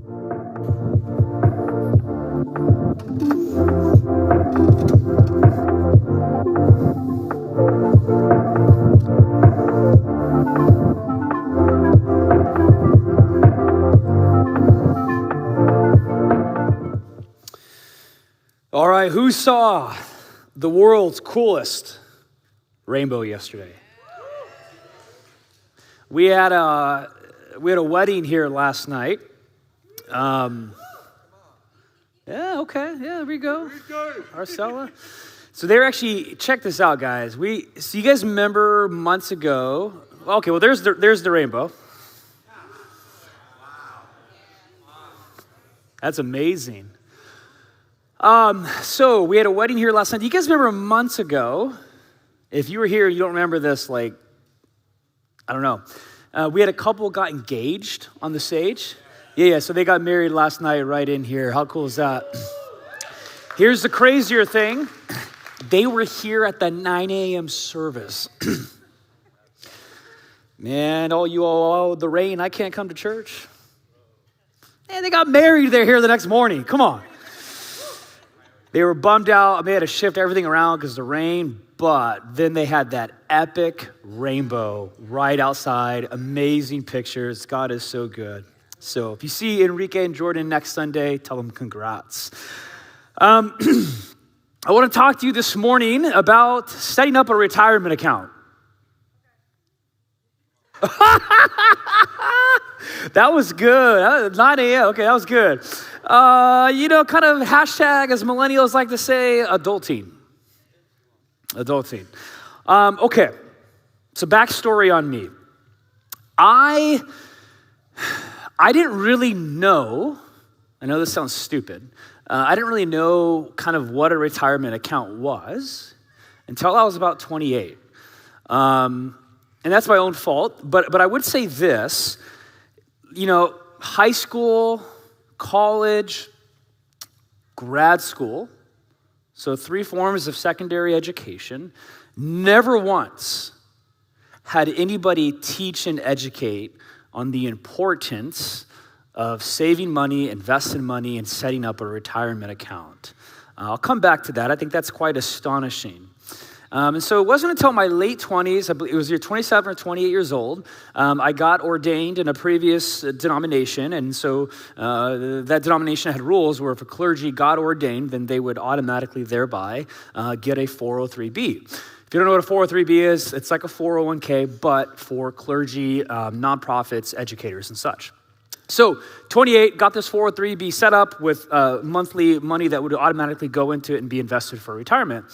All right, who saw the world's coolest rainbow yesterday? We had a wedding here last night. Yeah, there we go. Arcella. So they're actually, check this out, guys. So you guys remember months ago? Okay, well there's the rainbow. That's amazing. So we had a wedding here last night. Do you guys remember months ago? If you were here, you don't remember this, I don't know. We had a couple got engaged on the stage. Yeah, so they got married last night right in here. How cool is that? Here's the crazier thing. They were here at the 9 a.m. service. Man, the rain, I can't come to church. Man, they got married. They're here the next morning. Come on. They were bummed out. They had to shift everything around because of the rain, but then they had that epic rainbow right outside. Amazing pictures. God is so good. So if you see Enrique and Jordan next Sunday, tell them congrats. I want to talk to you this morning about setting up a retirement account. That was good. 9 a.m. Okay, that was good. Kind of hashtag, as millennials like to say, adulting. Okay, so backstory on me. I didn't really know, I know this sounds stupid, I didn't really know kind of what a retirement account was until I was about 28. And that's my own fault, but I would say this, high school, college, grad school, so 3 forms of secondary education, never once had anybody teach and educate on the importance of saving money, investing money, and setting up a retirement account. I'll come back to that. I think that's quite astonishing. And so it wasn't until my late 20s, I believe it was year 27 or 28 years old, I got ordained in a previous denomination. And so that denomination had rules where if a clergy got ordained, then they would automatically thereby get a 403B. If you don't know what a 403B is, it's like a 401k, but for clergy, nonprofits, educators, and such. So 28, got this 403B set up with monthly money that would automatically go into it and be invested for retirement.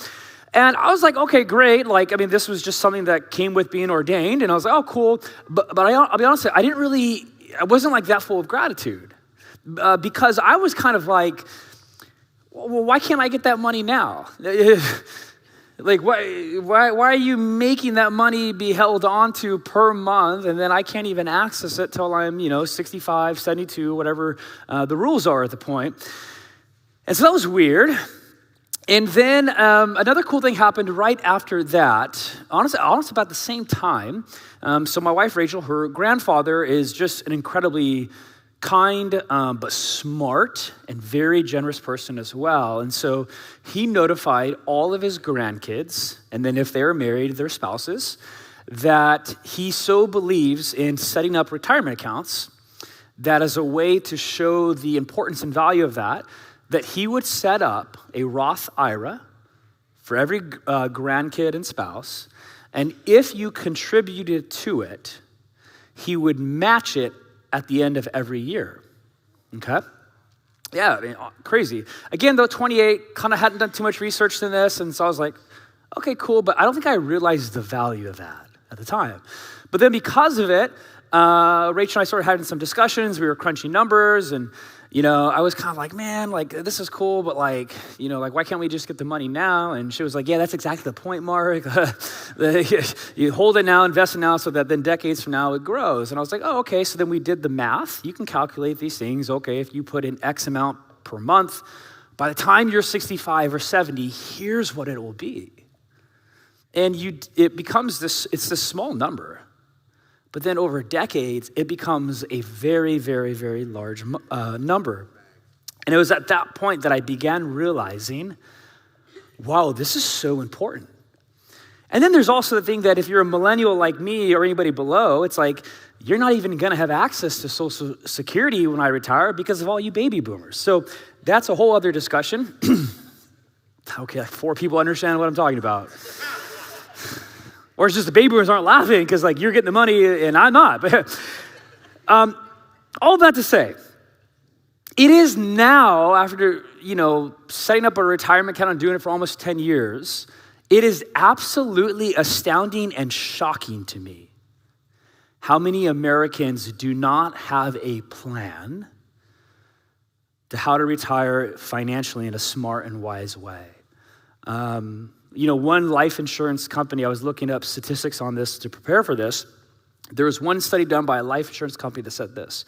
And I was like, okay, great. This was just something that came with being ordained. And I was like, oh, cool. But I'll be honest, I wasn't like that full of gratitude because I was kind of like, well, why can't I get that money now? Why are you making that money be held onto per month and then I can't even access it till I'm, 65, 72, whatever the rules are at the point. And so that was weird. And then another cool thing happened right after that, honestly about the same time. So my wife, Rachel, her grandfather is just an incredibly kind, but smart and very generous person as well. And so he notified all of his grandkids, and then if they're married, their spouses, that he so believes in setting up retirement accounts that as a way to show the importance and value of that he would set up a Roth IRA for every grandkid and spouse, and if you contributed to it, he would match it at the end of every year, okay? Yeah, crazy. Again, though, 28, kind of hadn't done too much research in this, and so I was like, okay, cool, but I don't think I realized the value of that at the time. But then because of it, Rachel and I started having some discussions, we were crunching numbers, and I was kind of like, man, this is cool, but why can't we just get the money now? And she was like, yeah, that's exactly the point, Mark. You hold it now, invest it now, so that then decades from now it grows. And I was like, oh, okay. So then we did the math. You can calculate these things. Okay, if you put in X amount per month, by the time you're 65 or 70, here's what it will be. And it becomes it's this small number. But then over decades, it becomes a very, very, very large number. And it was at that point that I began realizing, wow, this is so important. And then there's also the thing that if you're a millennial like me or anybody below, it's like, you're not even gonna have access to Social Security when I retire because of all you baby boomers. So that's a whole other discussion. Okay, like 4 people understand what I'm talking about. Or it's just the baby boomers aren't laughing because like you're getting the money and I'm not. All that to say, it is now, after, setting up a retirement account and doing it for almost 10 years, it is absolutely astounding and shocking to me how many Americans do not have a plan to how to retire financially in a smart and wise way. One life insurance company, I was looking up statistics on this to prepare for this. There was one study done by a life insurance company that said this: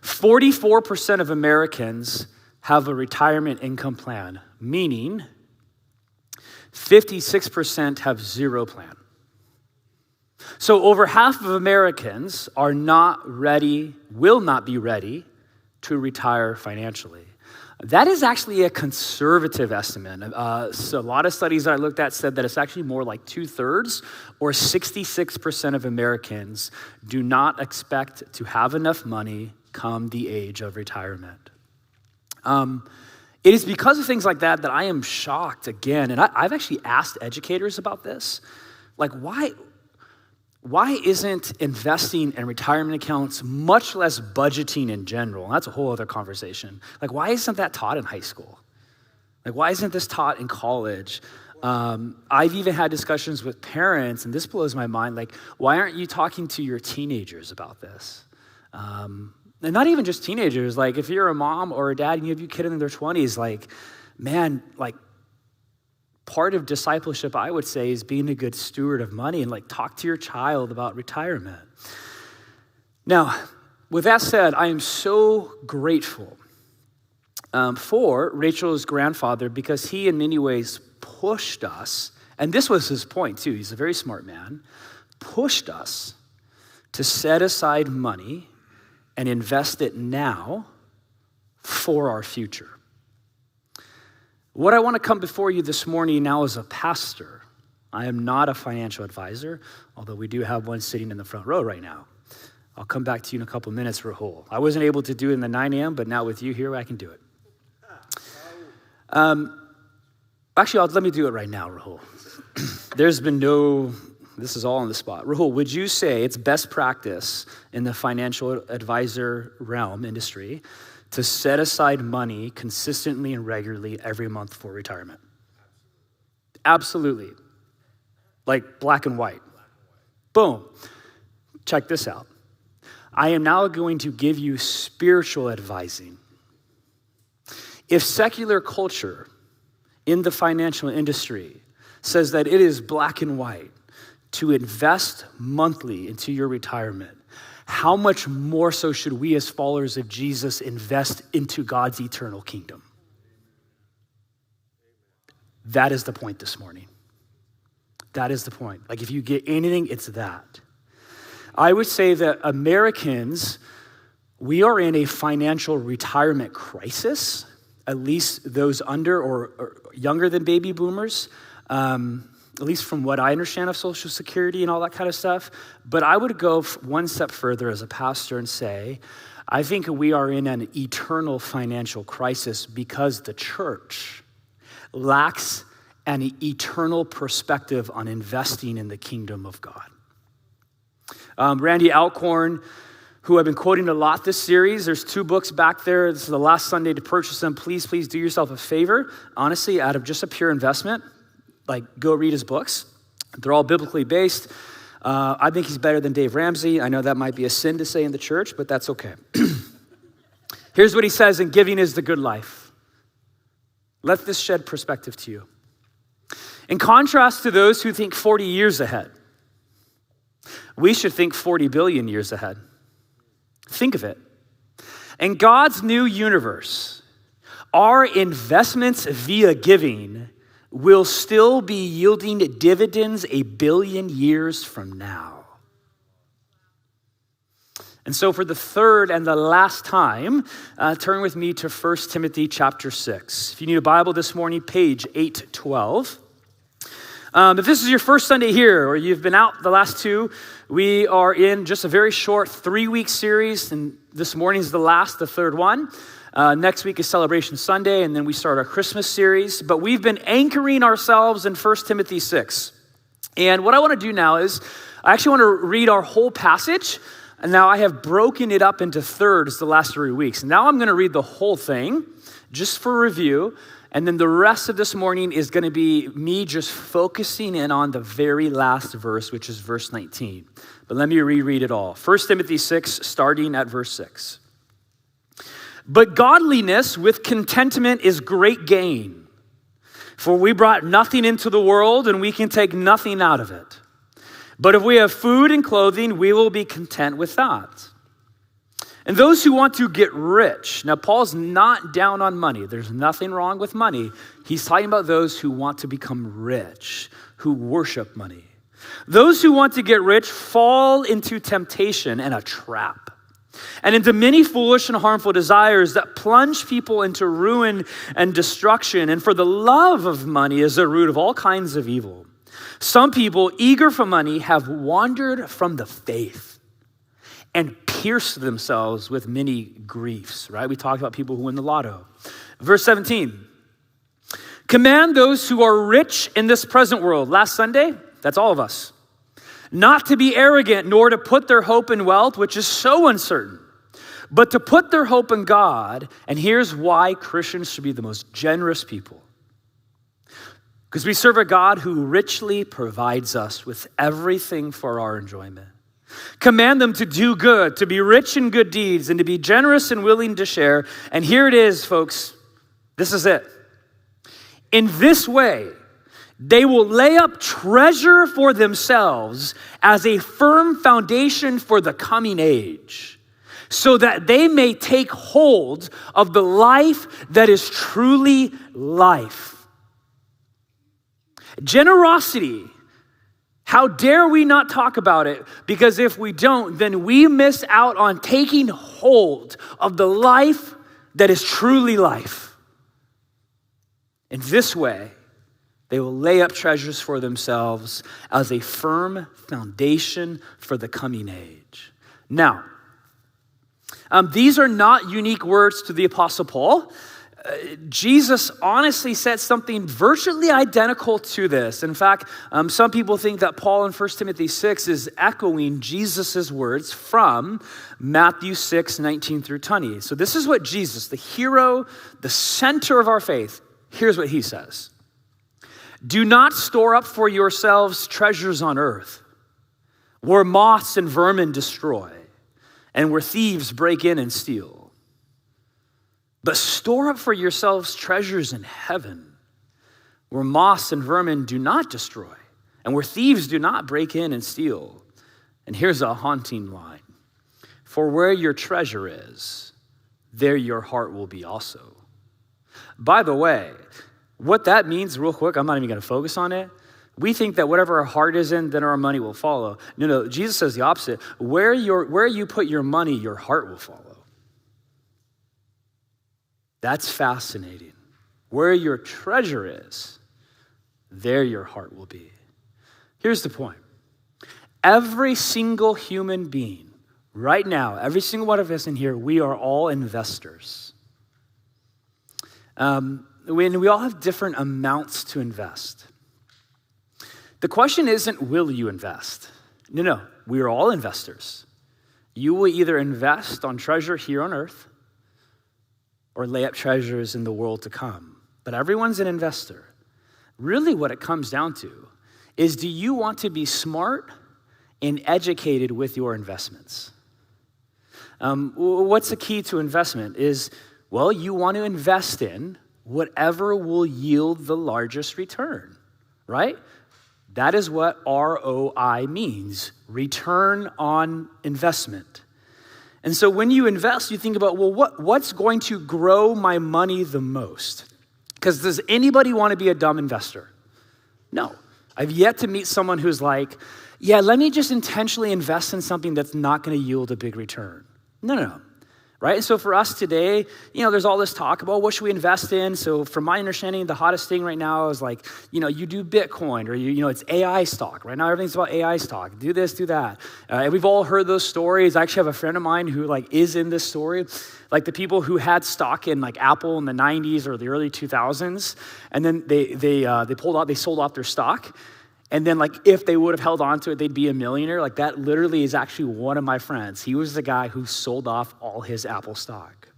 44% of Americans have a retirement income plan, meaning 56% have zero plan. So over half of Americans are not ready, will not be ready to retire financially. That is actually a conservative estimate. So a lot of studies that I looked at said that it's actually more like 2/3 or 66% of Americans do not expect to have enough money come the age of retirement. It is because of things like that that I am shocked again. And I've actually asked educators about this. Like, why isn't investing in retirement accounts, much less budgeting in general? And that's a whole other conversation. Like, why isn't that taught in high school? Like, why isn't this taught in college? I've even had discussions with parents, and this blows my mind. Like, why aren't you talking to your teenagers about this? And not even just teenagers. Like, if you're a mom or a dad and you have your kid in their 20s, like, man, like, part of discipleship, I would say, is being a good steward of money and like talk to your child about retirement. Now, with that said, I am so grateful for Rachel's grandfather because he in many ways pushed us, and this was his point too, he's a very smart man, pushed us to set aside money and invest it now for our future. What I want to come before you this morning now as a pastor, I am not a financial advisor, although we do have one sitting in the front row right now. I'll come back to you in a couple minutes, Rahul. I wasn't able to do it in the 9 a.m., but now with you here, I can do it. Let me do it right now, Rahul. This is all on the spot. Rahul, would you say it's best practice in the financial advisor realm industry to set aside money consistently and regularly every month for retirement? Absolutely. Like black and white. Boom. Check this out. I am now going to give you spiritual advising. If secular culture in the financial industry says that it is black and white to invest monthly into your retirement, how much more so should we as followers of Jesus invest into God's eternal kingdom? That is the point this morning. That is the point. Like, if you get anything, it's that. I would say that Americans, we are in a financial retirement crisis, at least those under or younger than baby boomers, at least from what I understand of Social Security and all that kind of stuff. But I would go one step further as a pastor and say, I think we are in an eternal financial crisis because the church lacks an eternal perspective on investing in the kingdom of God. Randy Alcorn, who I've been quoting a lot this series, there's 2 books back there. This is the last Sunday to purchase them. Please do yourself a favor. Honestly, out of just a pure investment, like, go read his books. They're all biblically based. I think he's better than Dave Ramsey. I know that might be a sin to say in the church, but that's okay. Here's what he says in Giving is the Good Life. Let this shed perspective to you. In contrast to those who think 40 years ahead, we should think 40 billion years ahead. Think of it. In God's new universe, our investments via giving will still be yielding dividends 1 billion years from now. And so for the third and the last time, turn with me to 1 Timothy chapter 6. If you need a Bible this morning, page 812. If this is your first Sunday here, or you've been out the last two, we are in just a very short 3-week series, and this morning is the third one. Next week is Celebration Sunday, and then we start our Christmas series. But we've been anchoring ourselves in 1 Timothy 6. And what I want to do now is, I actually want to read our whole passage. And now I have broken it up into thirds the last 3 weeks. Now I'm going to read the whole thing just for review. And then the rest of this morning is going to be me just focusing in on the very last verse, which is verse 19. But let me reread it all. 1 Timothy 6, starting at verse 6. But godliness with contentment is great gain. For we brought nothing into the world, and we can take nothing out of it. But if we have food and clothing, we will be content with that. And those who want to get rich, now Paul's not down on money. There's nothing wrong with money. He's talking about those who want to become rich, who worship money. Those who want to get rich fall into temptation and a trap, and into many foolish and harmful desires that plunge people into ruin and destruction. And for the love of money is the root of all kinds of evil. Some people, eager for money, have wandered from the faith and pierced themselves with many griefs, right? We talked about people who win the lotto. Verse 17, command those who are rich in this present world. Last Sunday, that's all of us. Not to be arrogant, nor to put their hope in wealth, which is so uncertain, but to put their hope in God. And here's why Christians should be the most generous people. Because we serve a God who richly provides us with everything for our enjoyment. Command them to do good, to be rich in good deeds, and to be generous and willing to share. And here it is, folks. This is it. In this way, they will lay up treasure for themselves as a firm foundation for the coming age, so that they may take hold of the life that is truly life. Generosity, how dare we not talk about it? Because if we don't, then we miss out on taking hold of the life that is truly life. In this way, they will lay up treasures for themselves as a firm foundation for the coming age. Now, these are not unique words to the Apostle Paul. Jesus honestly said something virtually identical to this. In fact, some people think that Paul in 1 Timothy 6 is echoing Jesus' words from Matthew 6, 19 through 20. So this is what Jesus, the hero, the center of our faith, here's what he says. Do not store up for yourselves treasures on earth, where moths and vermin destroy, and where thieves break in and steal. But store up for yourselves treasures in heaven, where moths and vermin do not destroy, and where thieves do not break in and steal. And here's a haunting line. For where your treasure is, there your heart will be also. By the way, what that means, real quick, I'm not even going to focus on it. We think that whatever our heart is in, then our money will follow. No, Jesus says the opposite. Where you put your money, your heart will follow. That's fascinating. Where your treasure is, there your heart will be. Here's the point. Every single human being, right now, every single one of us in here, we are all investors. We all have different amounts to invest. The question isn't, will you invest? No, we are all investors. You will either invest on treasure here on earth or lay up treasures in the world to come. But everyone's an investor. Really what it comes down to is, do you want to be smart and educated with your investments? What's the key to investment is, well, you want to invest in whatever will yield the largest return, right? That is what ROI means, return on investment. And so when you invest, you think about, well, what's going to grow my money the most? Because does anybody want to be a dumb investor? No. I've yet to meet someone who's like, yeah, let me just intentionally invest in something that's not going to yield a big return. No. Right? And so for us today, there's all this talk about what should we invest in. So from my understanding, the hottest thing right now is like, you do Bitcoin or, it's AI stock. Right now, everything's about AI stock. Do this, do that. And we've all heard those stories. I actually have a friend of mine who is in this story. Like the people who had stock in like Apple in the 90s or the early 2000s. And then they sold off their stock. And then if they would have held on to it, they'd be a millionaire. Like that literally is actually one of my friends. He was the guy who sold off all his Apple stock.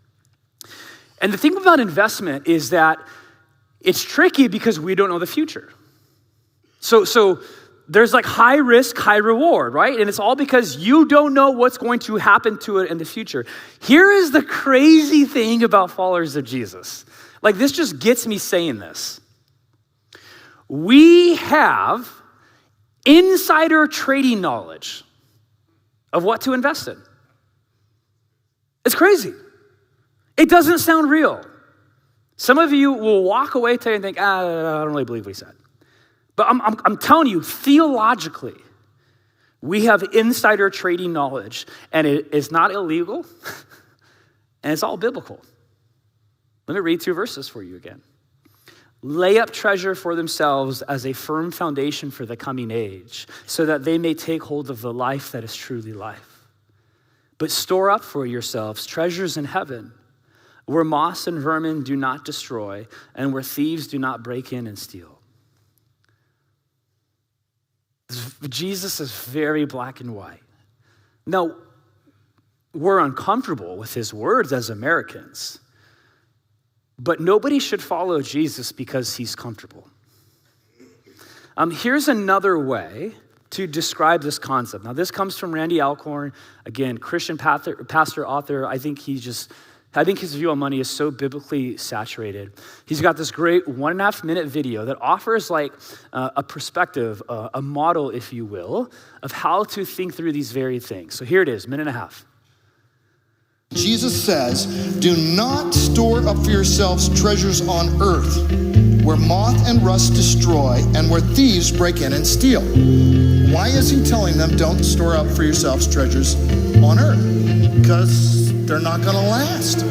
And the thing about investment is that it's tricky because we don't know the future. So there's high risk, high reward, right? And it's all because you don't know what's going to happen to it in the future. Here is the crazy thing about followers of Jesus. This just gets me saying this. We have insider trading knowledge of what to invest in. It's crazy. It doesn't sound real. Some of you will walk away today and think, I don't really believe what he said. But I'm telling you, theologically, we have insider trading knowledge, and it is not illegal, and it's all biblical. Let me read 2 verses for you again. Lay up treasure for themselves as a firm foundation for the coming age, so that they may take hold of the life that is truly life. But store up for yourselves treasures in heaven, where moss and vermin do not destroy, and where thieves do not break in and steal. Jesus is very black and white. Now, we're uncomfortable with his words as Americans. But nobody should follow Jesus because he's comfortable. Here's another way to describe this concept. Now, this comes from Randy Alcorn, again, Christian pastor, author. I think his view on money is so biblically saturated. He's got this great 1.5 minute video that offers a perspective, a model, if you will, of how to think through these very things. So here it is, 1.5 minutes. Jesus says, do not store up for yourselves treasures on earth, where moth and rust destroy, and where thieves break in and steal. Why is he telling them don't store up for yourselves treasures on earth? Because they're not going to last.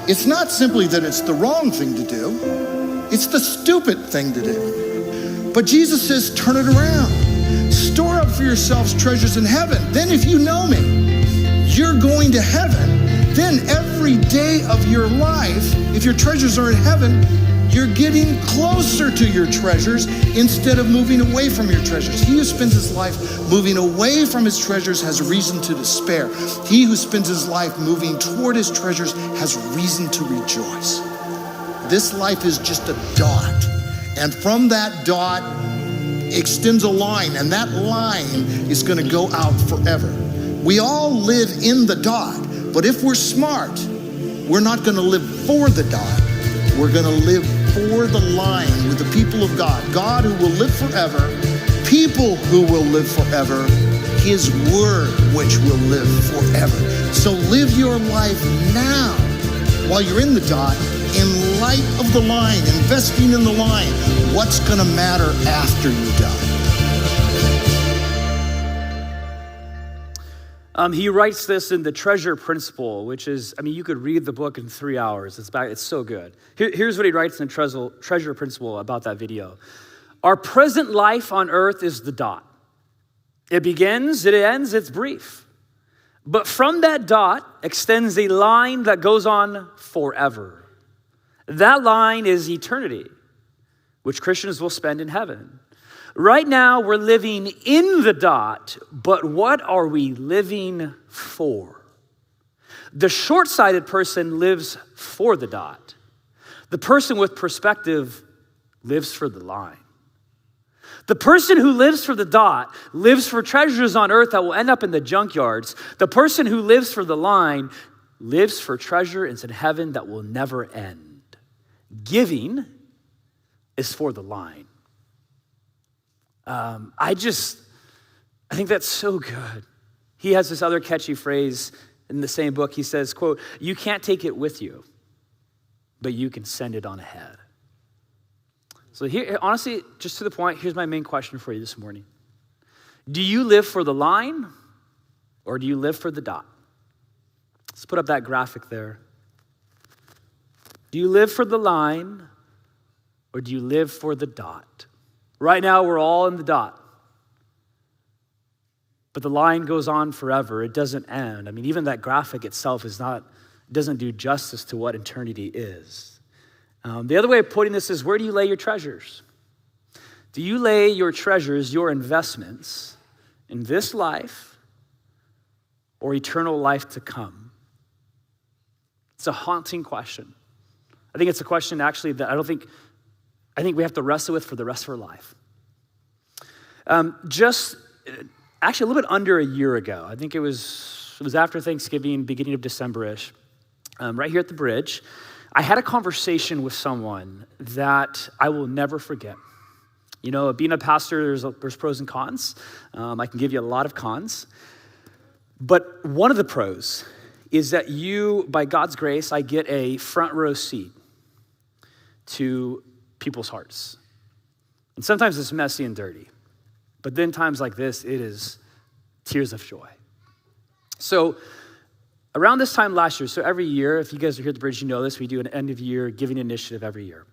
It's not simply that it's the wrong thing to do, it's the stupid thing to do. But Jesus says, turn it around. Store up for yourselves treasures in heaven. Then if you know me, you're going to heaven. Then every day of your life, if your treasures are in heaven, you're getting closer to your treasures instead of moving away from your treasures. He who spends his life moving away from his treasures has reason to despair. He who spends his life moving toward his treasures has reason to rejoice. This life is just a dot. And from that dot extends a line, and that line is going to go out forever. We all live in the dot, but if we're smart, we're not going to live for the dot. We're going to live for the line with the people of God. God who will live forever, people who will live forever, his word which will live forever. So live your life now while you're in the dot, in light of the line, investing in the line. What's going to matter after you die? He writes this in the Treasure Principle, which is, you could read the book in 3 hours. It's so good. Here's what he writes in the Treasure Principle about that video. Our present life on earth is the dot. It begins, it ends, it's brief. But from that dot extends a line that goes on forever. That line is eternity, which Christians will spend in heaven. Right now, we're living in the dot, but what are we living for? The short-sighted person lives for the dot. The person with perspective lives for the line. The person who lives for the dot lives for treasures on earth that will end up in the junkyards. The person who lives for the line lives for treasure in heaven that will never end. Giving is for the line. I think that's so good. He has this other catchy phrase in the same book. He says, quote, you can't take it with you, but you can send it on ahead. So here, honestly, just to the point, here's my main question for you this morning. Do you live for the line or do you live for the dot? Let's put up that graphic there. Do you live for the line or do you live for the dot? Right now, we're all in the dot. But the line goes on forever. It doesn't end. I mean, even that graphic itself doesn't do justice to what eternity is. The other way of putting this is, where do you lay your treasures? Do you lay your treasures, your investments, in this life or eternal life to come? It's a haunting question. I think it's a question actually that I think we have to wrestle with for the rest of our life. Actually a little bit under a year ago, I think it was after Thanksgiving, beginning of December-ish, right here at the bridge, I had a conversation with someone that I will never forget. You know, being a pastor, there's pros and cons. I can give you a lot of cons. But one of the pros is that by God's grace, I get a front row seat to people's hearts. And sometimes it's messy and dirty. But then times like this, it is tears of joy. So around this time last year, so every year, if you guys are here at the bridge, you know this, we do an end of year giving initiative every year.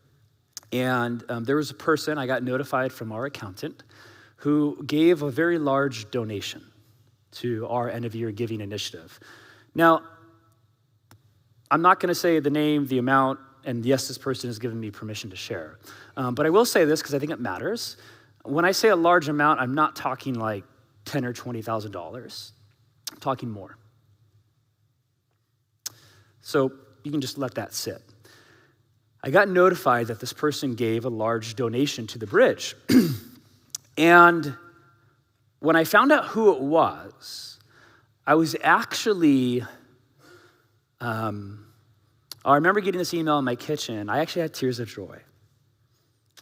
And there was a person, I got notified from our accountant, who gave a very large donation to our end of year giving initiative. Now, I'm not gonna say the name, the amount, and yes, this person has given me permission to share. But I will say this because I think it matters. When I say a large amount, I'm not talking like $10,000 or $20,000. I'm talking more. So you can just let that sit. I got notified that this person gave a large donation to the bridge. And when I found out who it was, I was actually, I remember getting this email in my kitchen. I actually had tears of joy.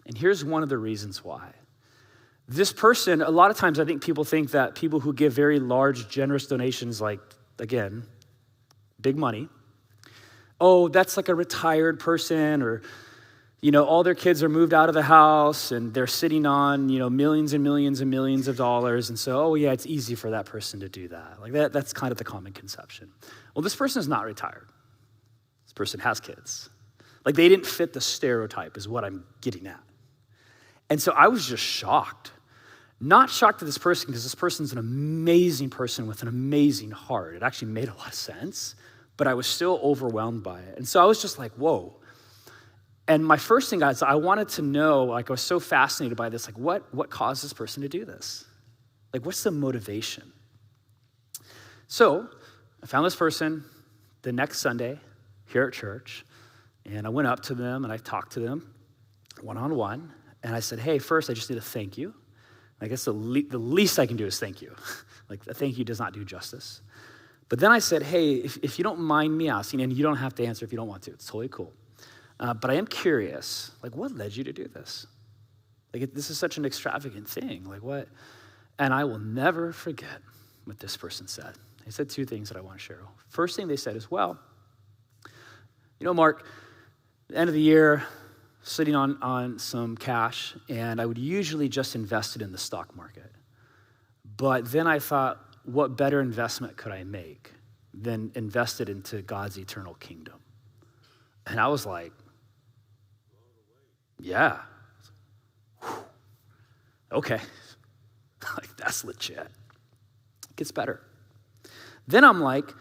And here's one of the reasons why. This person, a lot of times I think people think that people who give very large, generous donations, like, again, big money, oh, that's like a retired person, or, you know, all their kids are moved out of the house and they're sitting on, you know, millions and millions and millions of dollars. And so, oh yeah, it's easy for that person to do that. Like that's kind of the common conception. Well, this person is not retired. This person has kids. Like they didn't fit the stereotype is what I'm getting at. And so I was just shocked. Not shocked at this person because this person's an amazing person with an amazing heart. It actually made a lot of sense, but I was still overwhelmed by it. And so I was just like, whoa. And my first thing is I wanted to know, like I was so fascinated by this, like what caused this person to do this? Like what's the motivation? So I found this person the next Sunday here at church, and I went up to them and I talked to them one-on-one, and I said, hey, first I just need to thank you. I guess the least I can do is thank you. Like a thank you does not do justice. But then I said, hey, if you don't mind me asking, and you don't have to answer if you don't want to, it's totally cool. But I am curious, like what led you to do this? Like this is such an extravagant thing, like what? And I will never forget what this person said. They said two things that I want to share. First thing they said is, well, you know, Mark, the end of the year, sitting on some cash, and I would usually just invest it in the stock market. But then I thought, what better investment could I make than invest it into God's eternal kingdom? And I was like, yeah. Okay. Like, that's legit. It gets better. Then I'm like,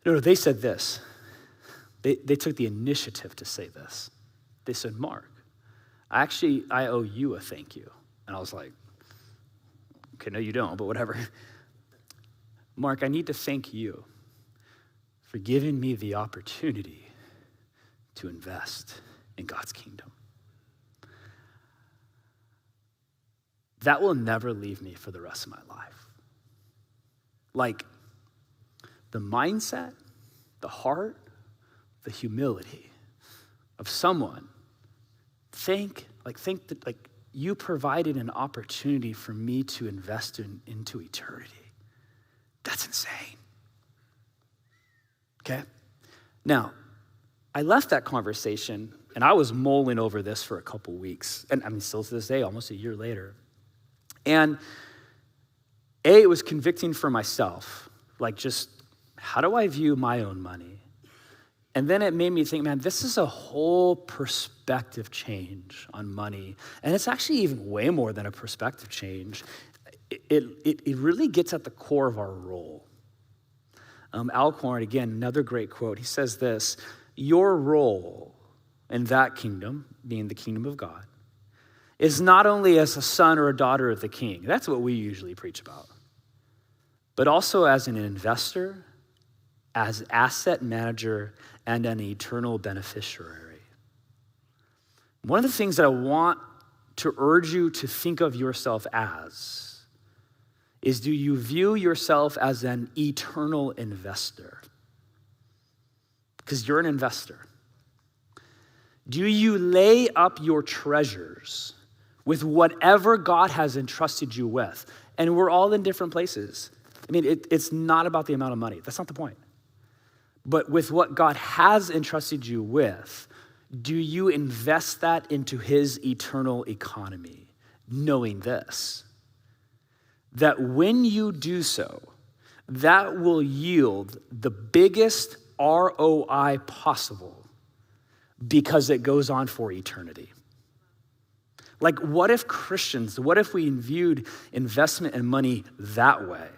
no, they said this. They took the initiative to say this. They said, Mark, I owe you a thank you. And I was like, okay, no, you don't, but whatever. Mark, I need to thank you for giving me the opportunity to invest in God's kingdom. That will never leave me for the rest of my life. Like the mindset, the heart, the humility of someone, think that you provided an opportunity for me to invest into eternity. That's insane. Okay? Now, I left that conversation and I was mulling over this for a couple weeks. And I mean, still to this day, almost a year later. And it was convicting for myself. Like, just how do I view my own money? And then it made me think, man, this is a whole perspective change on money. And it's actually even way more than a perspective change. It really gets at the core of our role. Alcorn, again, another great quote. He says this: your role in that kingdom, being the kingdom of God, is not only as a son or a daughter of the king. That's what we usually preach about. But also as an investor, as asset manager, and an eternal beneficiary. One of the things that I want to urge you to think of yourself as is, do you view yourself as an eternal investor? Because you're an investor. Do you lay up your treasures with whatever God has entrusted you with? And we're all in different places. I mean, it's not about the amount of money. That's not the point. But with what God has entrusted you with, do you invest that into his eternal economy, knowing this, that when you do so, that will yield the biggest ROI possible because it goes on for eternity? Like, what if Christians, what if we viewed investment and money that way?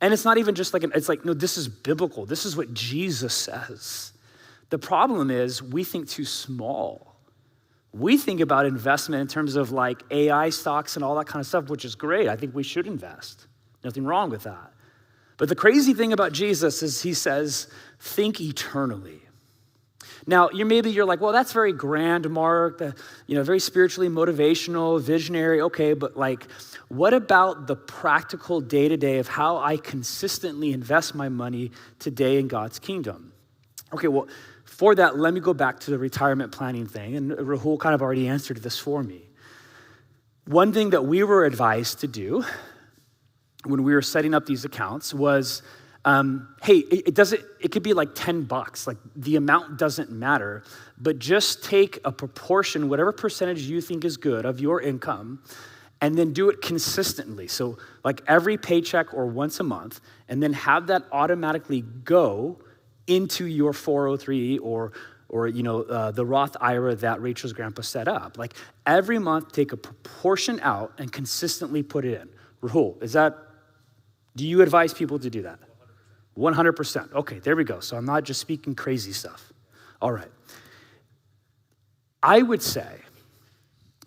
And it's not even just like, it's like, no, this is biblical. This is what Jesus says. The problem is we think too small. We think about investment in terms of like AI stocks and all that kind of stuff, which is great. I think we should invest. Nothing wrong with that. But the crazy thing about Jesus is he says, think eternally. Now, you're like, well, that's very grand, Mark, very spiritually motivational, visionary. Okay, but like, what about the practical day-to-day of how I consistently invest my money today in God's kingdom? Okay, well, for that, let me go back to the retirement planning thing, and Rahul kind of already answered this for me. One thing that we were advised to do when we were setting up these accounts was, hey, it could be like $10, like the amount doesn't matter, but just take a proportion, whatever percentage you think is good of your income, and then do it consistently. So like every paycheck or once a month, and then have that automatically go into your 403 or the Roth IRA that Rachel's grandpa set up. Like every month, take a proportion out and consistently put it in. Rahul, do you advise people to do that? 100%. Okay, there we go. So I'm not just speaking crazy stuff. All right. I would say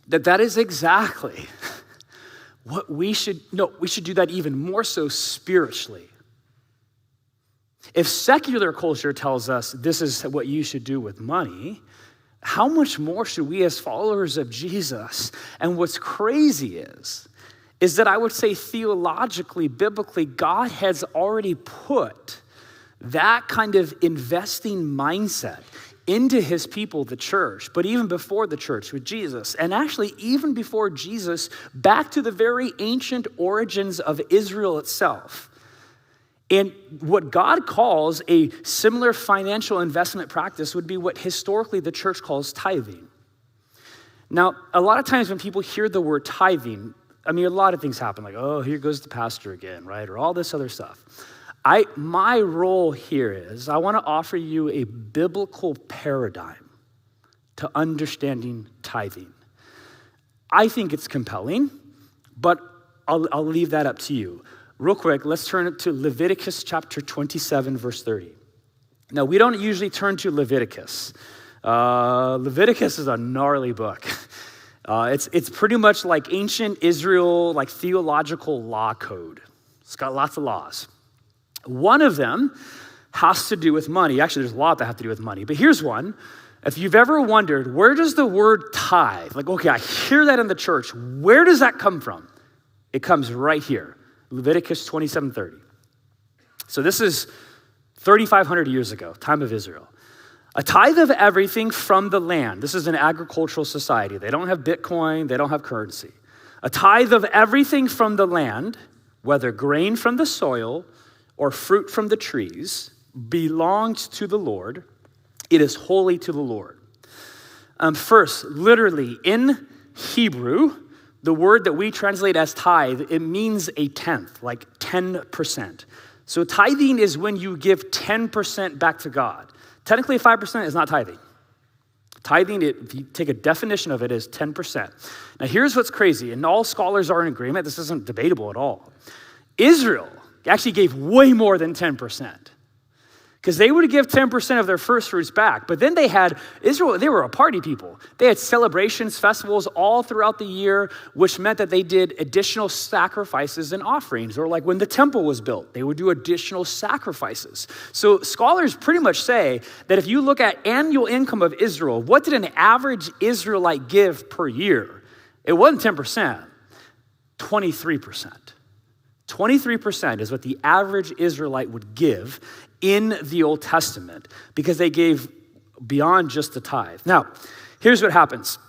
that is exactly what we should do that even more so spiritually. If secular culture tells us this is what you should do with money, how much more should we as followers of Jesus? And what's crazy is that I would say theologically, biblically, God has already put that kind of investing mindset into his people, the church, but even before the church with Jesus, and actually even before Jesus, back to the very ancient origins of Israel itself. And what God calls a similar financial investment practice would be what historically the church calls tithing. Now, a lot of times when people hear the word tithing, a lot of things happen, like, oh, here goes the pastor again, right? Or all this other stuff. My role here is I want to offer you a biblical paradigm to understanding tithing. I think it's compelling, but I'll leave that up to you. Real quick, let's turn it to Leviticus chapter 27, verse 30. Now, we don't usually turn to Leviticus. Leviticus is a gnarly book. It's pretty much like ancient Israel, like theological law code. It's got lots of laws. One of them has to do with money. Actually, there's a lot that have to do with money, but here's one. If you've ever wondered, where does the word tithe, like, okay, I hear that in the church. Where does that come from? It comes right here. Leviticus 27:30. So this is 3,500 years ago, time of Israel. A tithe of everything from the land. This is an agricultural society. They don't have Bitcoin. They don't have currency. A tithe of everything from the land, whether grain from the soil or fruit from the trees, belongs to the Lord. It is holy to the Lord. First, literally in Hebrew, the word that we translate as tithe, it means a tenth, like 10%. So tithing is when you give 10% back to God. Technically, 5% is not tithing. Tithing, if you take a definition of it, is 10%. Now, here's what's crazy, and all scholars are in agreement. This isn't debatable at all. Israel actually gave way more than 10%. Because they would give 10% of their first fruits back. But then they had, Israel, they were a party people. They had celebrations, festivals all throughout the year, which meant that they did additional sacrifices and offerings. Or like when the temple was built, they would do additional sacrifices. So scholars pretty much say that if you look at annual income of Israel, what did an average Israelite give per year? It wasn't 10%, 23%. 23% is what the average Israelite would give in the Old Testament because they gave beyond just the tithe. Now, here's what happens.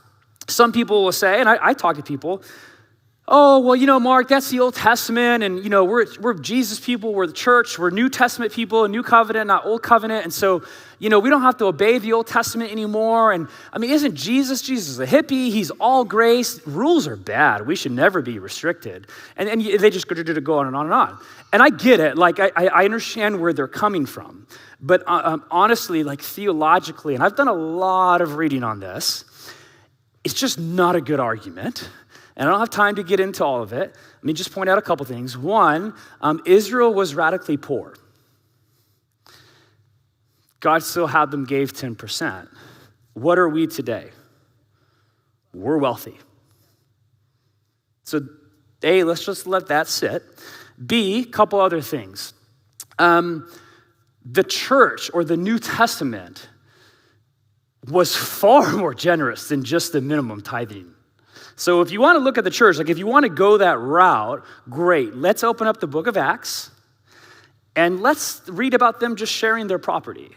Some people will say, and I talk to people, oh, well, Mark, that's the Old Testament, and, we're Jesus people, we're the church, we're New Testament people, New Covenant, not Old Covenant, and so, we don't have to obey the Old Testament anymore, and, isn't Jesus a hippie? He's all grace. Rules are bad. We should never be restricted. And they just go on and on and on. And I get it. Like, I understand where they're coming from. But honestly, like theologically, and I've done a lot of reading on this, it's just not a good argument. And I don't have time to get into all of it. Let me just point out a couple things. One, Israel was radically poor. God still had them gave 10%. What are we today? We're wealthy. So A, let's just let that sit. B, couple other things. The church or the New Testament was far more generous than just the minimum tithing. So if you want to look at the church, like if you want to go that route, great. Let's open up the book of Acts and let's read about them just sharing their property.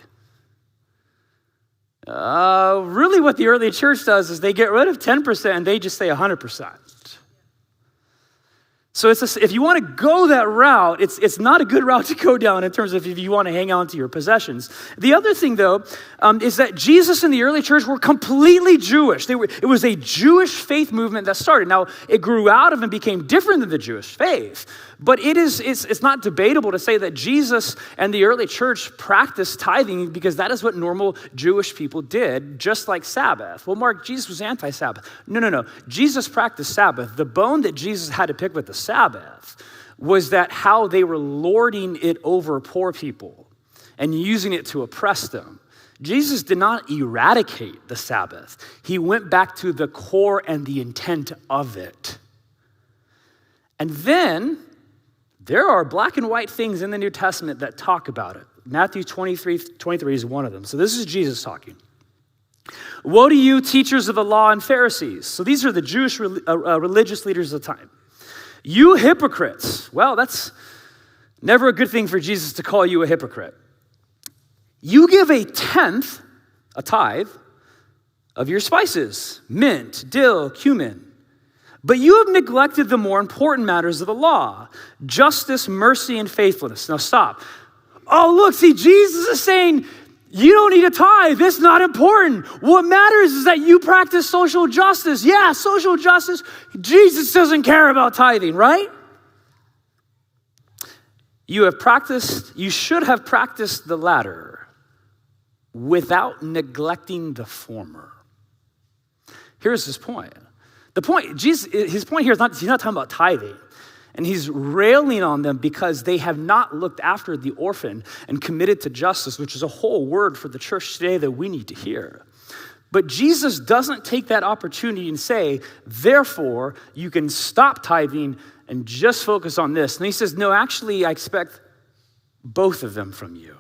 Really what the early church does is they get rid of 10% and they just say 100%. So if you want to go that route, it's not a good route to go down in terms of if you want to hang on to your possessions. The other thing, though, is that Jesus and the early church were completely Jewish. It was a Jewish faith movement that started. Now, it grew out of and became different than the Jewish faith. But it's not debatable to say that Jesus and the early church practiced tithing because that is what normal Jewish people did, just like Sabbath. Well, Mark, Jesus was anti-Sabbath. No. Jesus practiced Sabbath. The bone that Jesus had to pick with the Sabbath was that how they were lording it over poor people and using it to oppress them. Jesus did not eradicate the Sabbath. He went back to the core and the intent of it. And then there are black and white things in the New Testament that talk about it. Matthew 23 is one of them. So this is Jesus talking. Woe to you, teachers of the law and Pharisees. So these are the Jewish religious leaders of the time. You hypocrites. Well, that's never a good thing for Jesus to call you a hypocrite. You give a tenth, a tithe, of your spices, mint, dill, cumin. But you have neglected the more important matters of the law, justice, mercy, and faithfulness. Now stop. Oh, look, see, Jesus is saying, you don't need a tithe. That's not important. What matters is that you practice social justice. Yeah, social justice. Jesus doesn't care about tithing, right? You should have practiced the latter without neglecting the former. Here's his point. His point here is he's not talking about tithing. And he's railing on them because they have not looked after the orphan and committed to justice, which is a whole word for the church today that we need to hear. But Jesus doesn't take that opportunity and say, therefore, you can stop tithing and just focus on this. And he says, no, actually, I expect both of them from you.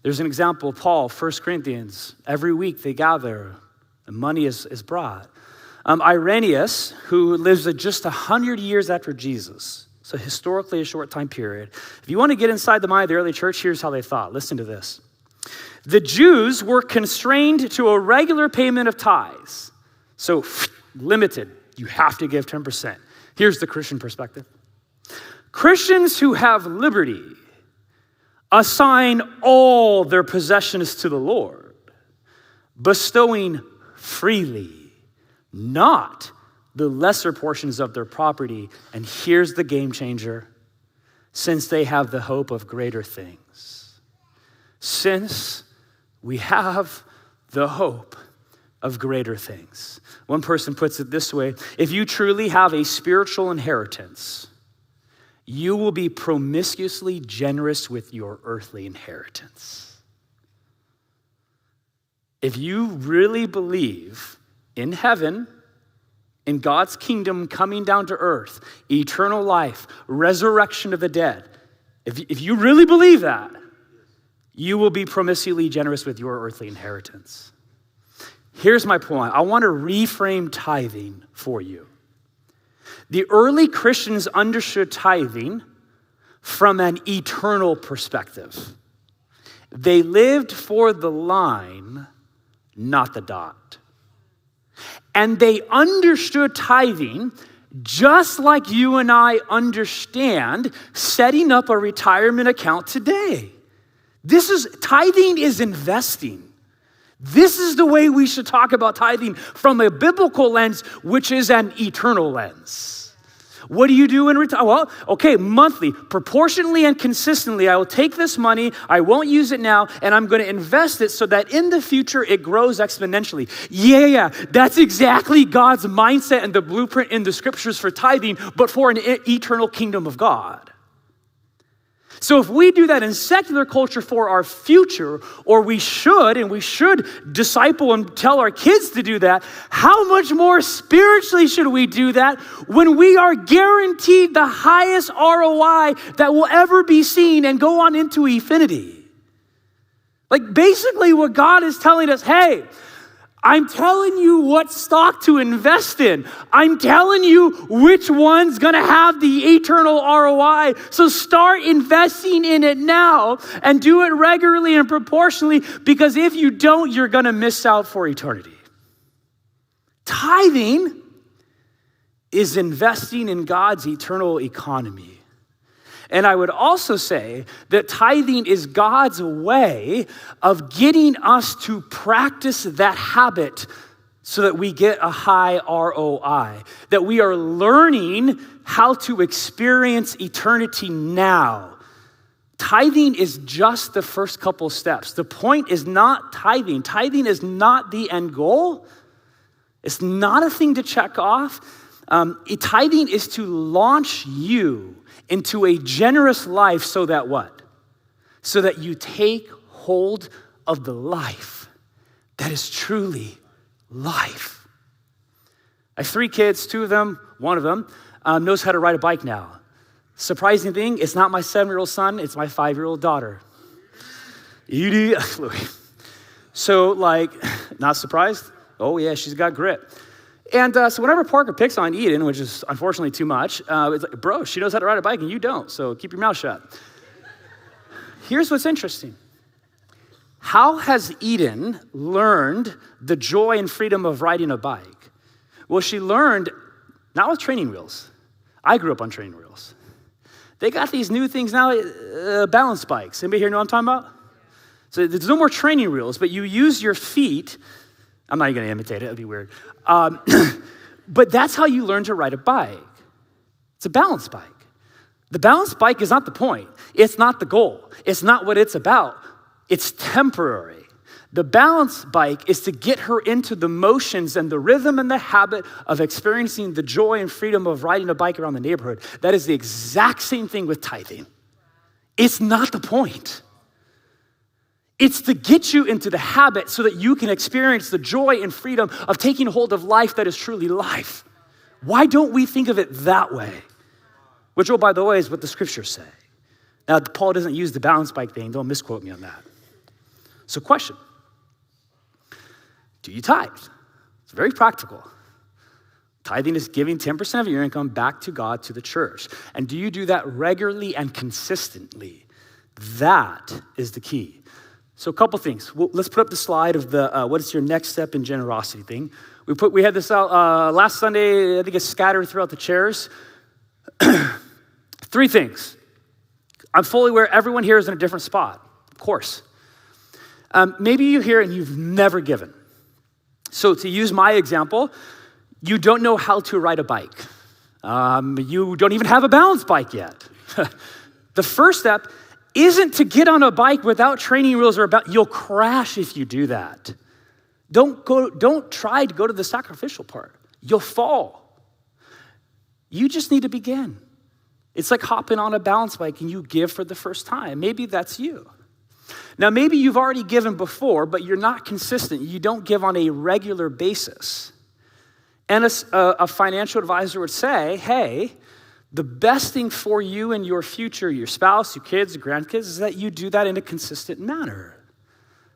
There's an example of Paul, 1 Corinthians. Every week they gather, and money is brought. Irenaeus, who lives just 100 years after Jesus, so historically a short time period. If you want to get inside the mind of the early church, here's how they thought. Listen to this. The Jews were constrained to a regular payment of tithes. So limited, you have to give 10%. Here's the Christian perspective. Christians who have liberty assign all their possessions to the Lord, bestowing freely not the lesser portions of their property. And here's the game changer: since they have the hope of greater things. Since we have the hope of greater things. One person puts it this way: if you truly have a spiritual inheritance, you will be promiscuously generous with your earthly inheritance. If you really believe in heaven, in God's kingdom coming down to earth, eternal life, resurrection of the dead, if you really believe that, you will be promiscuously generous with your earthly inheritance. Here's my point. I want to reframe tithing for you. The early Christians understood tithing from an eternal perspective. They lived for the line, not the dot. And they understood tithing just like you and I understand setting up a retirement account today. Tithing is investing. This is the way we should talk about tithing from a biblical lens, which is an eternal lens. What do you do in retirement? Well, okay, monthly, proportionally and consistently, I will take this money, I won't use it now, and I'm going to invest it so that in the future it grows exponentially. Yeah, that's exactly God's mindset and the blueprint in the scriptures for tithing, but for an eternal kingdom of God. So if we do that in secular culture for our future, or we should disciple and tell our kids to do that, how much more spiritually should we do that when we are guaranteed the highest ROI that will ever be seen and go on into infinity? Like basically what God is telling us, hey, I'm telling you what stock to invest in. I'm telling you which one's going to have the eternal ROI. So start investing in it now and do it regularly and proportionally, because if you don't, you're going to miss out for eternity. Tithing is investing in God's eternal economy. And I would also say that tithing is God's way of getting us to practice that habit so that we get a high ROI, that we are learning how to experience eternity now. Tithing is just the first couple steps. The point is not tithing. Tithing is not the end goal. It's not a thing to check off. Tithing is to launch you into a generous life so that what? So that you take hold of the life that is truly life. I have 3 kids, 2 of them, one of them knows how to ride a bike now. Surprising thing, it's not my 7-year-old son, it's my 5-year-old daughter. Edie, so not surprised? Oh yeah, she's got grit. And so whenever Parker picks on Eden, which is unfortunately too much, it's like, bro, she knows how to ride a bike and you don't, so keep your mouth shut. Here's what's interesting. How has Eden learned the joy and freedom of riding a bike? Well, she learned not with training wheels. I grew up on training wheels. They got these new things now, balance bikes. Anybody here know what I'm talking about? So there's no more training wheels, but you use your feet. I'm not even going to imitate it. It'd be weird. But that's how you learn to ride a bike. It's a balance bike. The balance bike is not the point. It's not the goal. It's not what it's about. It's temporary. The balance bike is to get her into the motions and the rhythm and the habit of experiencing the joy and freedom of riding a bike around the neighborhood. That is the exact same thing with tithing. It's not the point. It's to get you into the habit so that you can experience the joy and freedom of taking hold of life that is truly life. Why don't we think of it that way? Which, oh, by the way, is what the scriptures say. Now, Paul doesn't use the balance bike thing. Don't misquote me on that. So question, do you tithe? It's very practical. Tithing is giving 10% of your income back to God, to the church. And do you do that regularly and consistently? That is the key. So a couple things. Let's put up the slide of the what is your next step in generosity thing. We had this out last Sunday. I think it's scattered throughout the chairs. 3 things. I'm fully aware everyone here is in a different spot, of course. Maybe you're here and you've never given. So to use my example, You don't know how to ride a bike. You don't even have a balance bike yet. The first step isn't to get on a bike without training wheels or you'll crash if you do that. Don't try to go to the sacrificial part. You'll fall. You just need to begin. It's like hopping on a balance bike and you give for the first time. Maybe that's you. Now, maybe you've already given before, but you're not consistent. You don't give on a regular basis. And a financial advisor would say, hey, the best thing for you and your future, your spouse, your kids, your grandkids, is that you do that in a consistent manner.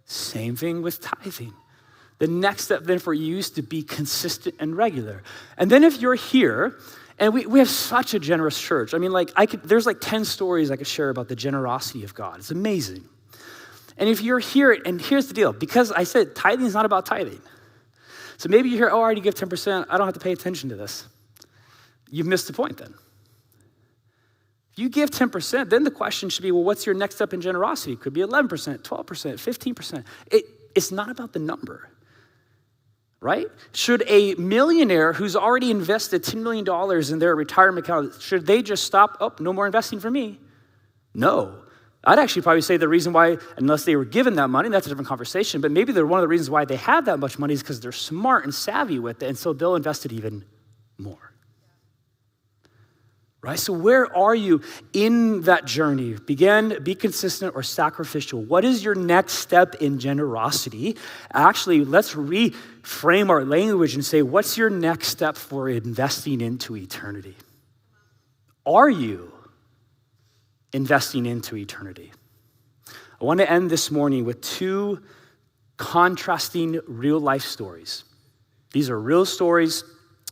Same thing with tithing. The next step then for you is to be consistent and regular. And then if you're here, and we have such a generous church. I mean, there's 10 stories I could share about the generosity of God. It's amazing. And if you're here, and here's the deal, because I said tithing is not about tithing. So maybe you're here, I already give 10%, I don't have to pay attention to this. You've missed the point then. If you give 10%, then the question should be, well, what's your next step in generosity? It could be 11%, 12%, 15%. It's not about the number, right? Should a millionaire who's already invested $10 million in their retirement account, should they just stop? Oh, no more investing for me? No. I'd actually probably say the reason why, unless they were given that money, that's a different conversation, but maybe one of the reasons why they have that much money is because they're smart and savvy with it, and so they'll invest it even more. Right? So where are you in that journey? Begin, be consistent, or sacrificial. What is your next step in generosity? Actually, let's reframe our language and say, what's your next step for investing into eternity? Are you investing into eternity? I want to end this morning with two contrasting real life stories. These are real stories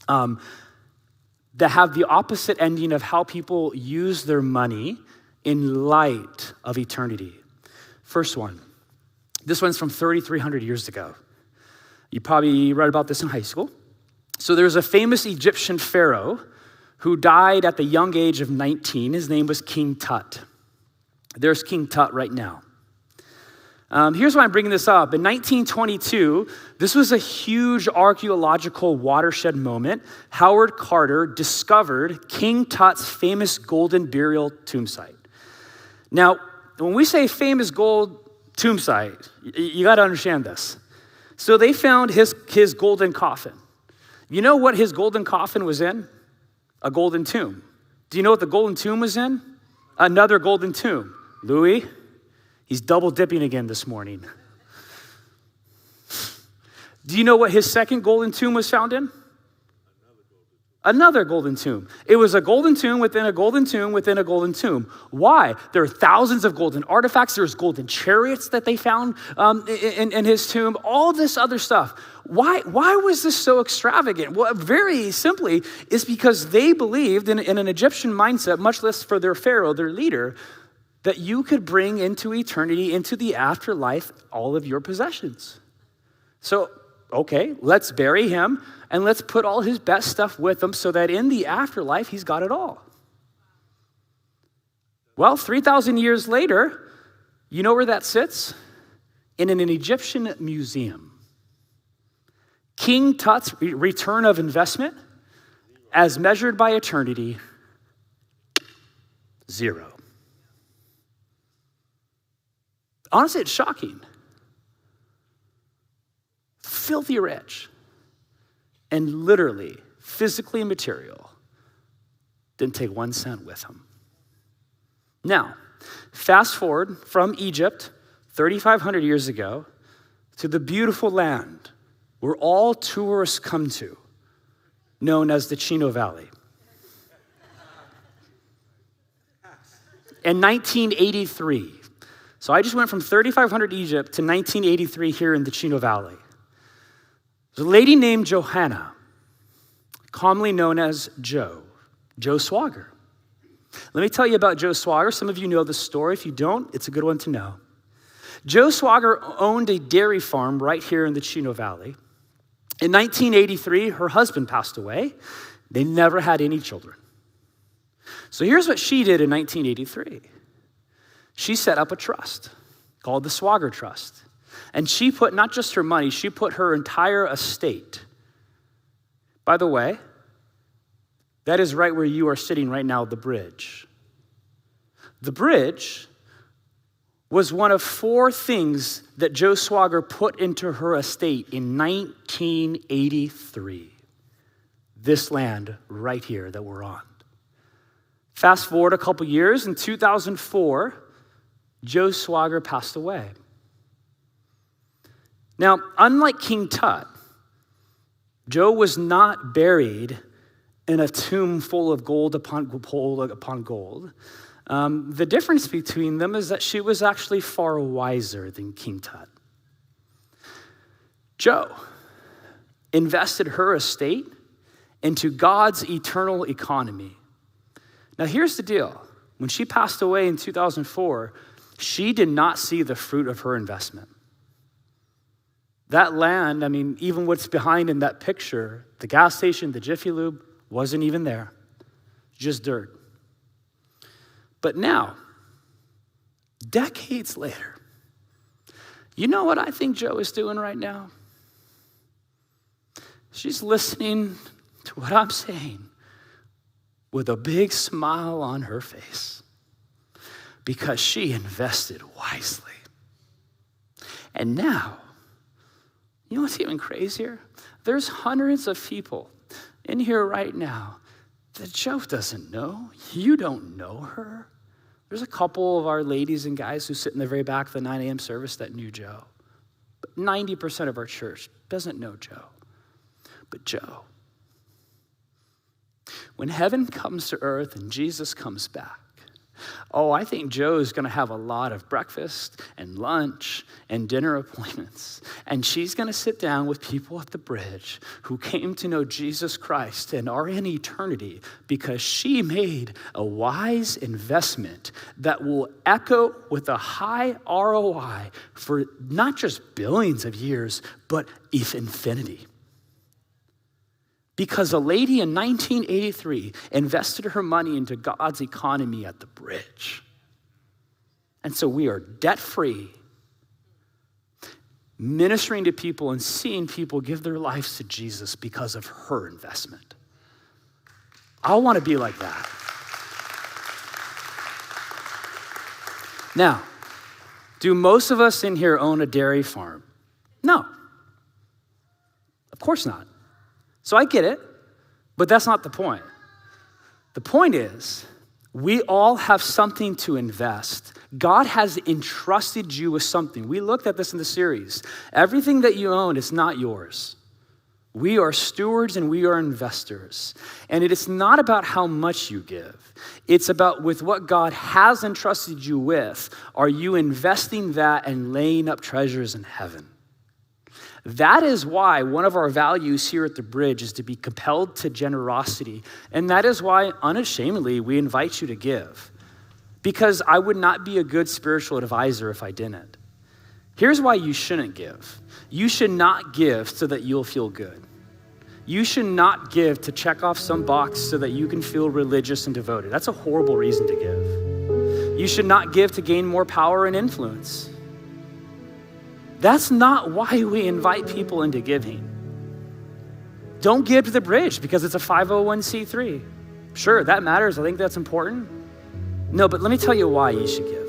that have the opposite ending of how people use their money in light of eternity. First one, this one's from 3,300 years ago. You probably read about this in high school. So there's a famous Egyptian pharaoh who died at the young age of 19. His name was King Tut. There's King Tut right now. Here's why I'm bringing this up. In 1922, this was a huge archaeological watershed moment. Howard Carter discovered King Tut's famous golden burial tomb site. Now, when we say famous gold tomb site, you got to understand this. So they found his golden coffin. You know what his golden coffin was in? A golden tomb. Do you know what the golden tomb was in? Another golden tomb. Louis, he's double dipping again this morning. Do you know what his second golden tomb was found in? Another golden tomb. It was a golden tomb within a golden tomb within a golden tomb. Why? There are thousands of golden artifacts. There's golden chariots that they found in his tomb. All this other stuff. Why was this so extravagant? Well, very simply, is because they believed in an Egyptian mindset, much less for their pharaoh, their leader, that you could bring into eternity, into the afterlife, all of your possessions. So, okay, let's bury him and let's put all his best stuff with him so that in the afterlife, he's got it all. Well, 3,000 years later, you know where that sits? In an Egyptian museum. King Tut's return of investment, as measured by eternity, 0. Honestly, it's shocking. Filthy rich. And literally, physically material. Didn't take 1 cent with him. Now, fast forward from Egypt, 3,500 years ago, to the beautiful land where all tourists come to, known as the Chino Valley. In 1983, so I just went from 3,500 Egypt to 1983 here in the Chino Valley. There's a lady named Johanna, commonly known as Joe Swager. Let me tell you about Joe Swager. Some of you know the story. If you don't, it's a good one to know. Joe Swager owned a dairy farm right here in the Chino Valley. In 1983, her husband passed away. They never had any children. So here's what she did in 1983. She set up a trust called the Swager Trust. And she put not just her money, she put her entire estate By the way, that is right where you are sitting right now, the bridge. The bridge was one of 4 things that Joe Swager put into her estate in 1983. This land right here that we're on. Fast forward a couple years, in 2004, Joe Swager passed away. Now, unlike King Tut, Joe was not buried in a tomb full of gold upon gold. The difference between them is that she was actually far wiser than King Tut. Joe invested her estate into God's eternal economy. Now here's the deal. When she passed away in 2004, she did not see the fruit of her investment. That land, even what's behind in that picture, the gas station, the Jiffy Lube, wasn't even there. Just dirt. But now, decades later, you know what I think Joe is doing right now? She's listening to what I'm saying with a big smile on her face because she invested wisely. And now, you know what's even crazier? There's hundreds of people in here right now that Joe doesn't know. You don't know her. There's a couple of our ladies and guys who sit in the very back of the 9 a.m. service that knew Joe. But 90% of our church doesn't know Joe. But Joe, when heaven comes to earth and Jesus comes back, I think Joe's going to have a lot of breakfast and lunch and dinner appointments. And she's going to sit down with people at the bridge who came to know Jesus Christ and are in eternity because she made a wise investment that will echo with a high ROI for not just billions of years, but infinity. Because a lady in 1983 invested her money into God's economy at the bridge. And so we are debt-free, ministering to people and seeing people give their lives to Jesus because of her investment. I want to be like that. Now, do most of us in here own a dairy farm? No. Of course not. So I get it, but that's not the point. The point is, we all have something to invest. God has entrusted you with something. We looked at this in the series. Everything that you own is not yours. We are stewards and we are investors. And it is not about how much you give. It's about with what God has entrusted you with, are you investing that and laying up treasures in heaven? That is why one of our values here at the Bridge is to be compelled to generosity. And that is why, unashamedly, we invite you to give. Because I would not be a good spiritual advisor if I didn't. Here's why you shouldn't give. You should not give so that you'll feel good. You should not give to check off some box so that you can feel religious and devoted. That's a horrible reason to give. You should not give to gain more power and influence. That's not why we invite people into giving. Don't give to the Bridge because it's a 501c3. Sure, that matters. I think that's important. No, but let me tell you why you should give.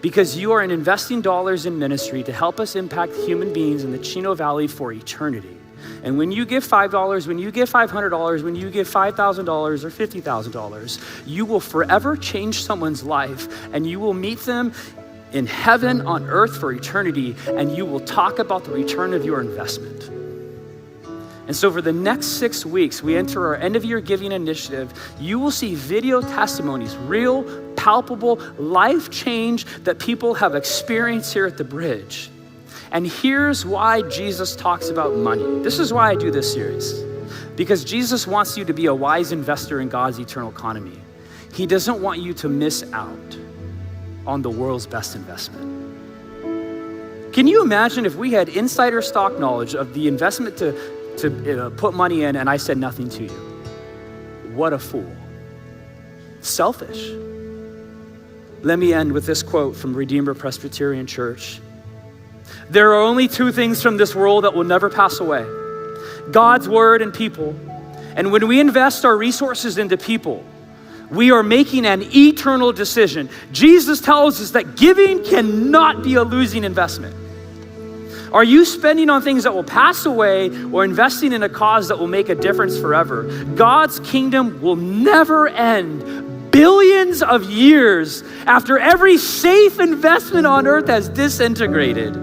Because you are investing dollars in ministry to help us impact human beings in the Chino Valley for eternity. And when you give $5, when you give $500, when you give $5,000 or $50,000, you will forever change someone's life and you will meet them in heaven on earth for eternity, and you will talk about the return of your investment. And so for the next 6 weeks, we enter our end of year giving initiative. You will see video testimonies, real, palpable life change that people have experienced here at the Bridge. And here's why Jesus talks about money. This is why I do this series. Because Jesus wants you to be a wise investor in God's eternal economy. He doesn't want you to miss out on the world's best investment. Can you imagine if we had insider stock knowledge of the investment to put money in and I said nothing to you? What a fool. Selfish. Let me end with this quote from Redeemer Presbyterian Church. There are only 2 things from this world that will never pass away: God's word and people. And when we invest our resources into people, we are making an eternal decision. Jesus tells us that giving cannot be a losing investment. Are you spending on things that will pass away or investing in a cause that will make a difference forever? God's kingdom will never end. Billions of years after every safe investment on earth has disintegrated.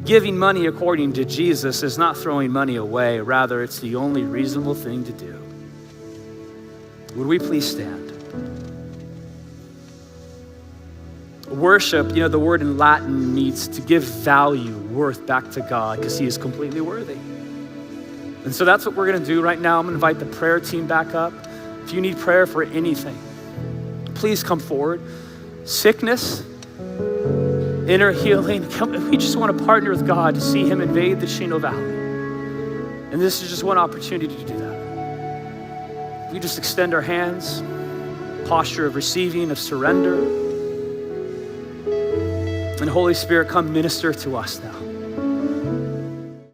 Giving money according to Jesus is not throwing money away. Rather, it's the only reasonable thing to do. Would we please stand? Worship, the word in Latin means to give value, worth back to God because he is completely worthy. And so that's what we're going to do right now. I'm going to invite the prayer team back up. If you need prayer for anything, please come forward. Sickness, inner healing. We just want to partner with God to see him invade the Chino Valley. And this is just one opportunity to do that. We just extend our hands, posture of receiving, of surrender. And Holy Spirit, come minister to us now.